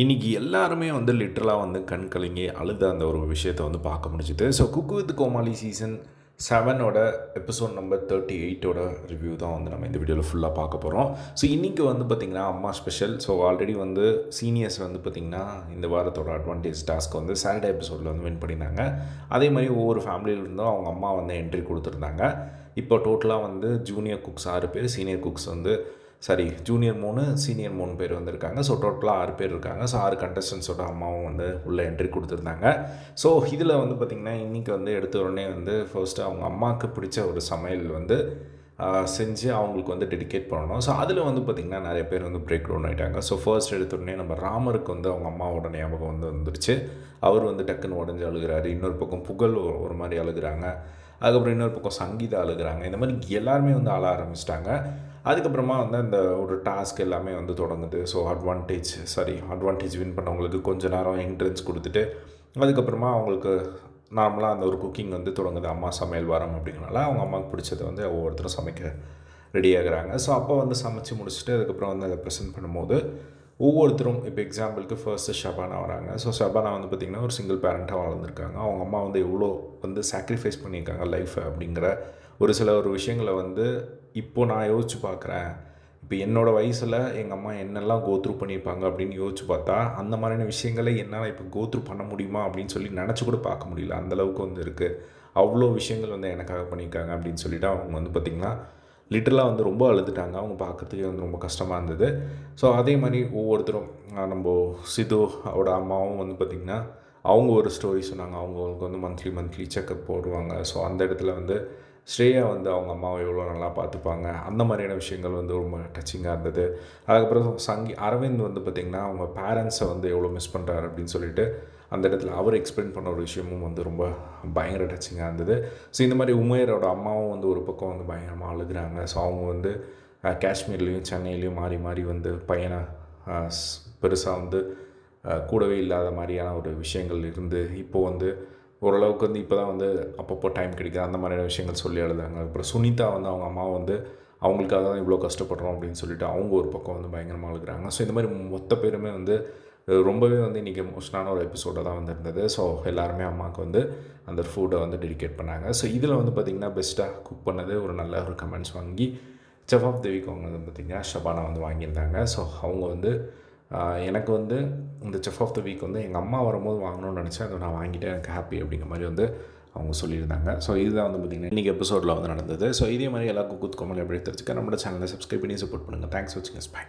இன்றைக்கி எல்லாருமே வந்து லிட்ரலாக வந்து கண் கலங்கி அழுத அந்த ஒரு விஷயத்தை வந்து பார்க்க முடிஞ்சுது. So cook with Comali season 7ஓட எபிசோட் நம்பர் 38ஓட ரிவ்யூ தான் வந்து நம்ம இந்த வீடியோவில் ஃபுல்லாக பார்க்க போகிறோம். ஸோ இன்றைக்கி வந்து பார்த்திங்கன்னா அம்மா ஸ்பெஷல். ஸோ ஆல்ரெடி வந்து சீனியர்ஸ் வந்து பார்த்திங்கன்னா இந்த வாரத்தோட அட்வான்டேஜ் டாஸ்க் வந்து சாட்டர்டே எபிசோடில் வந்து வின் பண்ணியிருந்தாங்க. அதே மாதிரி ஒவ்வொரு ஃபேமிலியிலிருந்தும் அவங்க அம்மா வந்து என்ட்ரி கொடுத்துருந்தாங்க. இப்போ டோட்டலாக வந்து ஜூனியர் குக்ஸ் 6 பேர், சீனியர் குக்ஸ் வந்து ஜூனியர் 3, சீனியர் 3 பேர் வந்திருக்காங்க. ஸோ டோட்டலாக 6 பேர் இருக்காங்க. ஸோ 6 கண்டஸ்டன்ஸோட அம்மாவும் வந்து உள்ளே என்ட்ரி கொடுத்துருந்தாங்க. ஸோ இதில் வந்து பார்த்திங்கன்னா இன்றைக்கி வந்து எடுத்த உடனே வந்து ஃபர்ஸ்ட்டு அவங்க அம்மாவுக்கு பிடிச்ச ஒரு சமையல் வந்து செஞ்சு அவங்களுக்கு வந்து டெடிகேட் பண்ணணும். ஸோ அதில் வந்து பார்த்திங்கன்னா நிறைய பேர் வந்து பிரேக் டவுன் ஆகிட்டாங்க. ஸோ ஃபர்ஸ்ட் எடுத்த உடனே நம்ம ராமருக்கு வந்து அவங்க அம்மாவோட ஞாபகம் வந்து வந்துருச்சு. அவர் வந்து டக்குன்னு உடஞ்சி அழுகிறாரு. இன்னொரு பக்கம் புகழ் ஒரு மாதிரி அழுகிறாங்க. அதுக்கப்புறம் இன்னொரு பக்கம் சங்கீதா அழுகிறாங்க. இந்த மாதிரி எல்லாருமே வந்து அழ ஆரம்பிச்சிட்டாங்க. அதுக்கப்புறமா வந்து அந்த ஒரு டாஸ்க் எல்லாமே வந்து தொடங்குது. ஸோ அட்வான்டேஜ் வின் பண்ணவங்களுக்கு கொஞ்ச நேரம் என்ட்ரன்ஸ் கொடுத்துட்டு அதுக்கப்புறமா அவங்களுக்கு நார்மலாக அந்த ஒரு குக்கிங் வந்து தொடங்குது. அம்மா சமையல் வாரம் அப்படிங்கிறனால அவங்க அம்மாவுக்கு பிடிச்சதை வந்து ஒவ்வொருத்தரும் சமைக்க ரெடி ஆகுறாங்க. ஸோ அப்போ வந்து சமைச்சு முடிச்சுட்டு அதுக்கப்புறம் வந்து அதை ப்ரெசென்ட் பண்ணும்போது ஒவ்வொருத்தரும் இப்போ எக்ஸாம்பிளுக்கு ஃபர்ஸ்ட்டு ஷபானா வராங்க. ஸோ ஷபானா வந்து பார்த்திங்கன்னா ஒரு சிங்கிள் பேரண்ட்டாக வளர்ந்துருக்காங்க. அவங்க அம்மா வந்து எவ்வளோ வந்து சாக்ரிஃபைஸ் பண்ணியிருக்காங்க லைஃப்பை அப்படிங்கிற ஒரு விஷயங்களை வந்து இப்போது நான் யோசித்து பார்க்குறேன். இப்போ என்னோடய வயசில் எங்கள் அம்மா என்னெல்லாம் கோத்ரூ பண்ணியிருப்பாங்க அப்படின்னு யோசிச்சு பார்த்தா அந்த மாதிரியான விஷயங்களை என்னால் இப்போ கோத்ரூ பண்ண முடியுமா அப்படின்னு சொல்லி நினச்சி கூட பார்க்க முடியல. அந்தளவுக்கு வந்து இருக்குது. அவ்வளோ விஷயங்கள் வந்து எனக்காக பண்ணியிருக்காங்க அப்படின்னு சொல்லிவிட்டு அவங்க வந்து பார்த்திங்கன்னா லிட்டரலாக வந்து ரொம்ப அழுதுட்டாங்க. அவங்க பார்க்குறதுக்கே வந்து ரொம்ப கஷ்டமாக இருந்தது. ஸோ அதே மாதிரி ஒவ்வொருத்தரும் நம்ம சிது அவரோட அம்மாவும் வந்து பார்த்திங்கன்னா அவங்க ஒரு ஸ்டோரி சொன்னாங்க. அவங்களுக்கு வந்து மந்த்லி செக்கப் போடுவாங்க. ஸோ அந்த இடத்துல வந்து ஸ்ரேயா வந்து அவங்க அம்மாவை எவ்வளோ நல்லா பார்த்துப்பாங்க. அந்த மாதிரியான விஷயங்கள் வந்து ரொம்ப டச்சிங்காக இருந்தது. அதுக்கப்புறம் அரவிந்த் வந்து பார்த்திங்கன்னா அவங்க பேரண்ட்ஸை வந்து எவ்வளோ மிஸ் பண்ணுறாரு அப்படின்னு சொல்லிட்டு அந்த இடத்துல அவர் எக்ஸ்பிளைன் பண்ண ஒரு விஷயமும் வந்து ரொம்ப பயங்கர டச்சிங்காக இருந்தது. ஸோ இந்த மாதிரி உமேரோட அம்மாவும் வந்து ஒரு பக்கம் வந்து பயங்கரமாக அழுகிறாங்க. ஸோ அவங்க வந்து காஷ்மீர்லேயும் சென்னையிலையும் மாறி மாறி வந்து பையனை பெருசாக வந்து கூடவே இல்லாத மாதிரியான ஒரு விஷயங்கள் இருந்து இப்போது வந்து ஓரளவுக்கு வந்து இப்போ தான் வந்து அப்பப்போ டைம் கிடைக்குது அந்த மாதிரியான விஷயங்கள் சொல்லி எழுதாங்க. அப்புறம் சுனிதா வந்து அவங்க அம்மா வந்து அவங்களுக்காக தான் இவ்வளோ கஷ்டப்படுறோம் அப்படின்னு சொல்லிட்டு அவங்க ஒரு பக்கம் வந்து பயங்கரமாக அழுகிறாங்க. ஸோ இந்த மாதிரி மொத்த பேருமே வந்து ரொம்பவே வந்து இன்றைக்கி எமோஷனான ஒரு எபிசோடாக தான் வந்து இருந்தது. ஸோ எல்லாருமே அம்மாவுக்கு வந்து அந்த ஃபுட்டை வந்து டெடிகேட் பண்ணாங்க. ஸோ இதில் வந்து பார்த்திங்கன்னா பெஸ்ட்டாக குக் பண்ணது ஒரு நல்ல ஒரு கமெண்ட்ஸ் வாங்கி செஃப் ஆஃப் தி வீக் அவங்க வந்து பார்த்திங்கன்னா ஷபானா வந்து வாங்கியிருந்தாங்க. ஸோ அவங்க வந்து எனக்கு வந்து இந்த செஃப் ஆஃப் த வீக் வந்து எங்கள் அம்மா வரும்போது வாங்கணும்னு நினச்சேன். அதை நான் வாங்கிட்டேன், எனக்கு ஹாப்பி அப்படிங்கிற மாதிரி வந்து அவங்க சொல்லியிருந்தாங்க. ஸோ இதுதான் வந்து பார்த்திங்கன்னா இன்றைக்கி எபிசோடில் வந்து நடந்தது. ஸோ இதே மாதிரி எல்லா குக் வித் கோமாளி அப்படி தெரிஞ்சுக்க நம்மளோட சேனலை சப்ஸ்கிரைப் பண்ணி சப்போர்ட் பண்ணுங்கள். தேங்க்ஸ் வாட்சிங். பை.